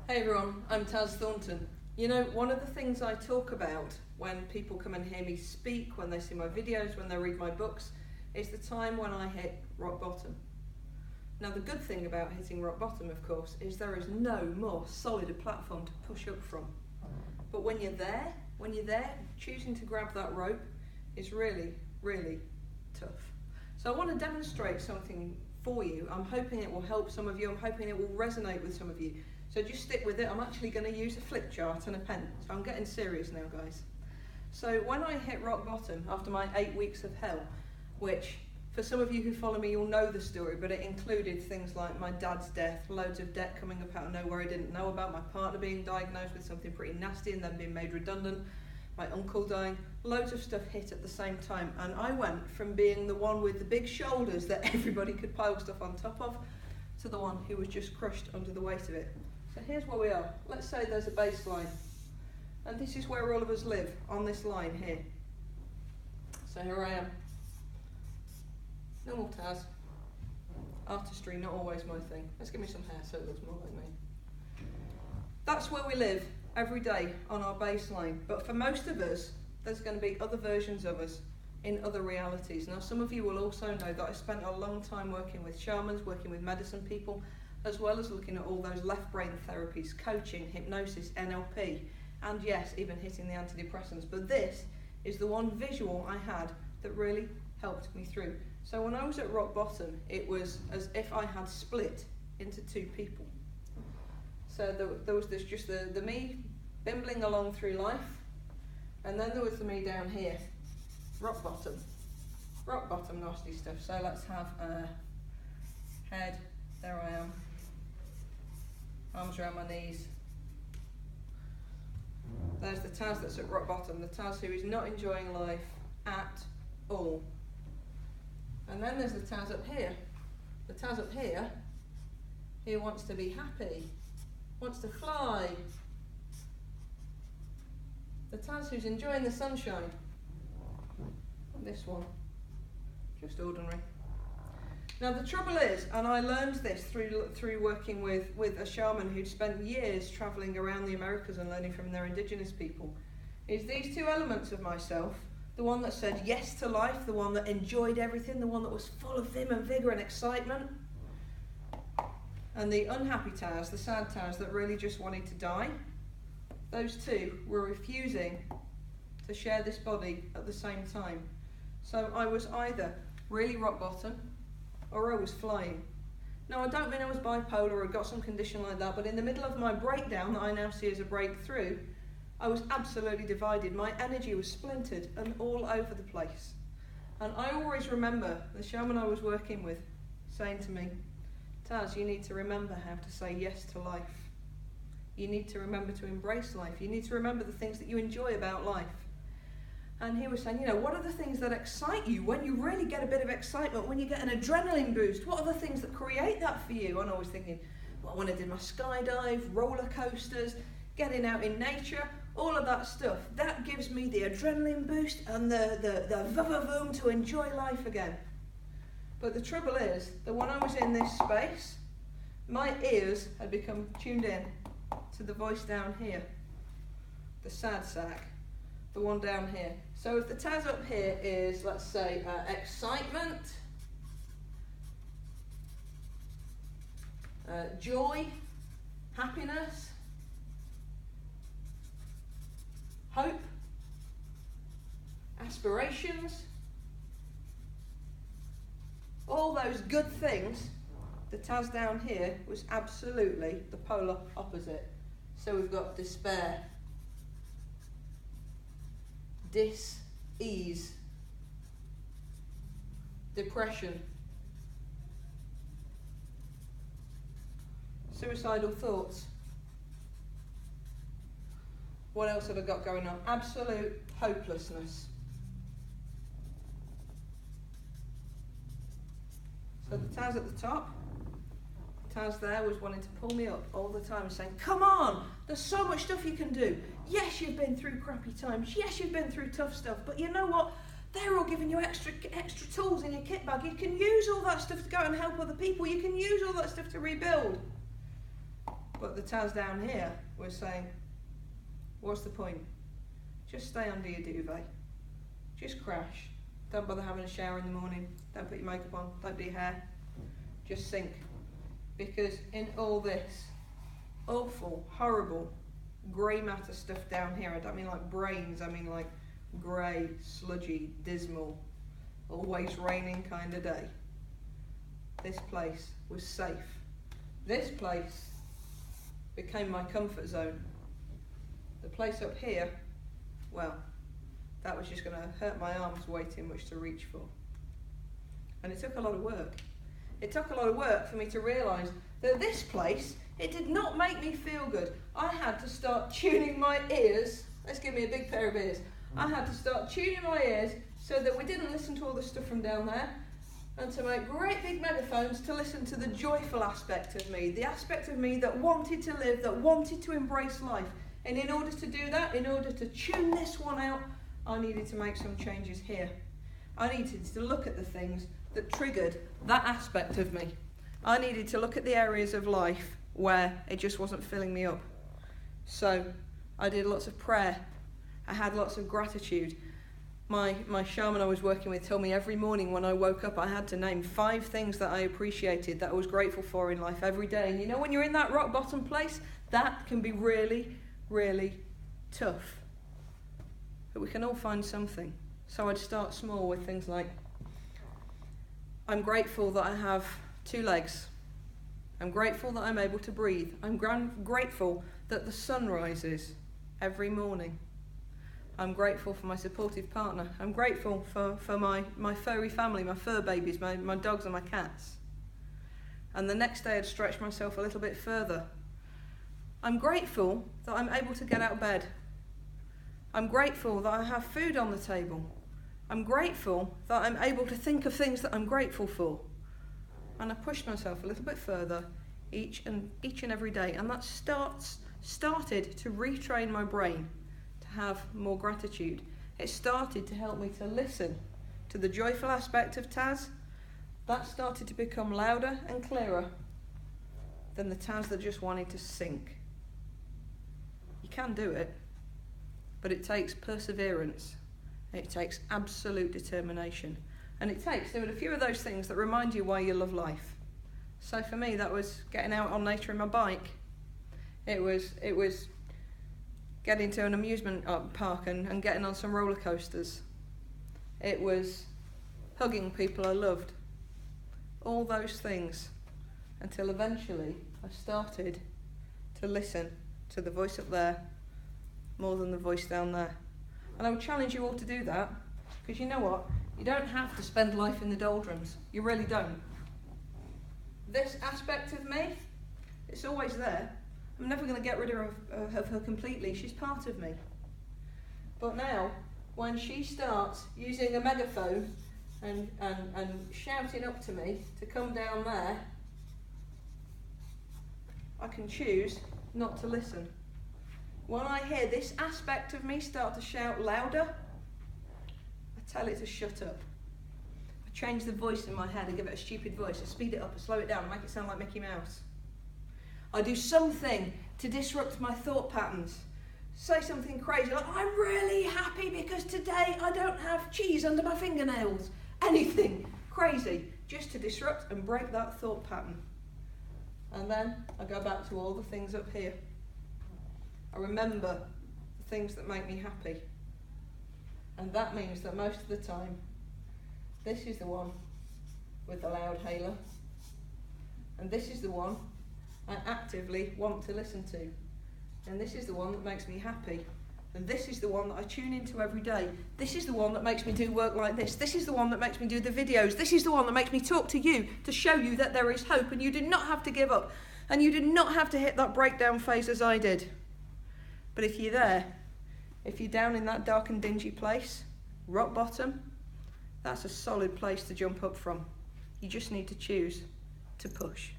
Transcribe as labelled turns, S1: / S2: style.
S1: Hey everyone, I'm Thornton. You know, one of the things I talk about when people come and hear me speak, when they see my videos, when they read my books, is the time when I hit rock bottom. Now the good thing about hitting rock bottom, of course, is there is no more solid a platform to push up from. But when you're there, choosing to grab that rope is really, really tough. So I want to demonstrate something for you. I'm hoping it will help some of you. I'm hoping it will resonate with some of you. So just stick with it. I'm actually going to use a flip chart and a pen. So I'm getting serious now, guys. So when I hit rock bottom after my 8 weeks of hell, which for some of you who follow me, you'll know the story, but it included things like my dad's death, loads of debt coming up out of nowhere I didn't know about, my partner being diagnosed with something pretty nasty and then being made redundant, my uncle dying, loads of stuff hit at the same time. And I went from being the one with the big shoulders that everybody could pile stuff on top of, to the one who was just crushed under the weight of it. So here's where we are. Let's say there's a baseline, and this is where all of us live, on this line here. So here I am. Normal Taz. Artistry, not always my thing. Let's give me some hair so it looks more like me. That's where we live every day, on our baseline. But for most of us, there's going to be other versions of us in other realities. Now some of you will also know that I spent a long time working with shamans, working with medicine people, as well as looking at all those left brain therapies, coaching, hypnosis, NLP, and yes, even hitting the antidepressants. But this is the one visual I had that really helped me through. So when I was at rock bottom, it was as if I had split into two people. So there was just the me bimbling along through life, and then there was the me down here, rock bottom nasty stuff. So let's have head, there I am. Arms around my knees. There's the Taz that's at rock bottom, the Taz who is not enjoying life at all. And then there's the Taz up here. The Taz up here, who wants to be happy, wants to fly. The Taz who's enjoying the sunshine. And this one, just ordinary. Now the trouble is, and I learned this through working with a shaman who'd spent years travelling around the Americas and learning from their indigenous people, is these two elements of myself, the one that said yes to life, the one that enjoyed everything, the one that was full of vim and vigour and excitement, and the unhappy Taz, the sad Taz that really just wanted to die. Those two were refusing to share this body at the same time. So I was either really rock bottom, or I was flying. Now I don't mean I was bipolar or got some condition like that, but in the middle of my breakdown that I now see as a breakthrough, I was absolutely divided. My energy was splintered and all over the place. And I always remember the shaman I was working with saying to me, Taz, you need to remember how to say yes to life. You need to remember to embrace life. You need to remember the things that you enjoy about life. And he was saying, you know, what are the things that excite you when you really get a bit of excitement, when you get an adrenaline boost? What are the things that create that for you? And I was thinking, well, when I did my skydive, roller coasters, getting out in nature, all of that stuff, that gives me the adrenaline boost and the va-va-voom to enjoy life again. But the trouble is that when I was in this space, my ears had become tuned in to the voice down here, the sad sack, the one down here. So if the Taz up here is, let's say, excitement, joy, happiness, hope, aspirations, all those good things, the Taz down here was absolutely the polar opposite. So we've got despair, dis-ease, depression, suicidal thoughts. What else have I got going on? Absolute hopelessness. So the Taz at the top, Taz there was wanting to pull me up all the time, saying, come on, there's so much stuff you can do. Yes, you've been through crappy times. Yes, you've been through tough stuff. But you know what? They're all giving you extra tools in your kit bag. You can use all that stuff to go and help other people. You can use all that stuff to rebuild. But the Taz down here was saying, what's the point? Just stay under your duvet. Just crash. Don't bother having a shower in the morning. Don't put your makeup on. Don't do your hair. Just sink. Because in all this awful, horrible, grey matter stuff down here, I don't mean like brains, I mean like grey, sludgy, dismal, always raining kind of day. This place was safe. This place became my comfort zone. The place up here, well, that was just going to hurt my arms waiting which to reach for. And it took a lot of work. It took a lot of work for me to realise that this place, it did not make me feel good. I had to start tuning my ears. Let's give me a big pair of ears. I had to start tuning my ears so that we didn't listen to all the stuff from down there, and to make great big megaphones to listen to the joyful aspect of me, the aspect of me that wanted to live, that wanted to embrace life. And in order to do that, in order to tune this one out, I needed to make some changes here. I needed to look at the things that triggered that aspect of me. I needed to look at the areas of life where it just wasn't filling me up. So I did lots of prayer. I had lots of gratitude. My shaman I was working with told me every morning when I woke up I had to name 5 things that I appreciated, that I was grateful for in life every day. And you know, when you're in that rock bottom place, that can be really, really tough. But we can all find something. So I'd start small with things like, I'm grateful that I have 2 legs. I'm grateful that I'm able to breathe. I'm grateful that the sun rises every morning. I'm grateful for my supportive partner. I'm grateful for my furry family, my fur babies, my dogs and my cats. And the next day I'd stretch myself a little bit further. I'm grateful that I'm able to get out of bed. I'm grateful that I have food on the table. I'm grateful that I'm able to think of things that I'm grateful for. And I pushed myself a little bit further each and every day. And that started to retrain my brain to have more gratitude. It started to help me to listen to the joyful aspect of Taz. That started to become louder and clearer than the Taz that just wanted to sink. You can do it, but it takes perseverance. It takes absolute determination. And it takes doing a few of those things that remind you why you love life. So for me, that was getting out on nature in my bike. It was getting to an amusement park and getting on some roller coasters. It was hugging people I loved. All those things, until eventually I started to listen to the voice up there more than the voice down there. And I would challenge you all to do that, because you know what? You don't have to spend life in the doldrums. You really don't. This aspect of me, it's always there. I'm never going to get rid of her completely. She's part of me. But now, when she starts using a megaphone and shouting up to me to come down there, I can choose not to listen. When I hear this aspect of me start to shout louder, I tell it to shut up. I change the voice in my head. I give it a stupid voice. I speed it up, I slow it down, I make it sound like Mickey Mouse. I do something to disrupt my thought patterns. Say something crazy like, I'm really happy because today I don't have cheese under my fingernails. Anything crazy, just to disrupt and break that thought pattern. And then I go back to all the things up here. I remember the things that make me happy. And that means that most of the time, this is the one with the loud hailer. And this is the one I actively want to listen to. And this is the one that makes me happy. And this is the one that I tune into every day. This is the one that makes me do work like this. This is the one that makes me do the videos. This is the one that makes me talk to you to show you that there is hope and you do not have to give up. And you do not have to hit that breakdown phase as I did. But if you're there, if you're down in that dark and dingy place, rock bottom, that's a solid place to jump up from. You just need to choose to push.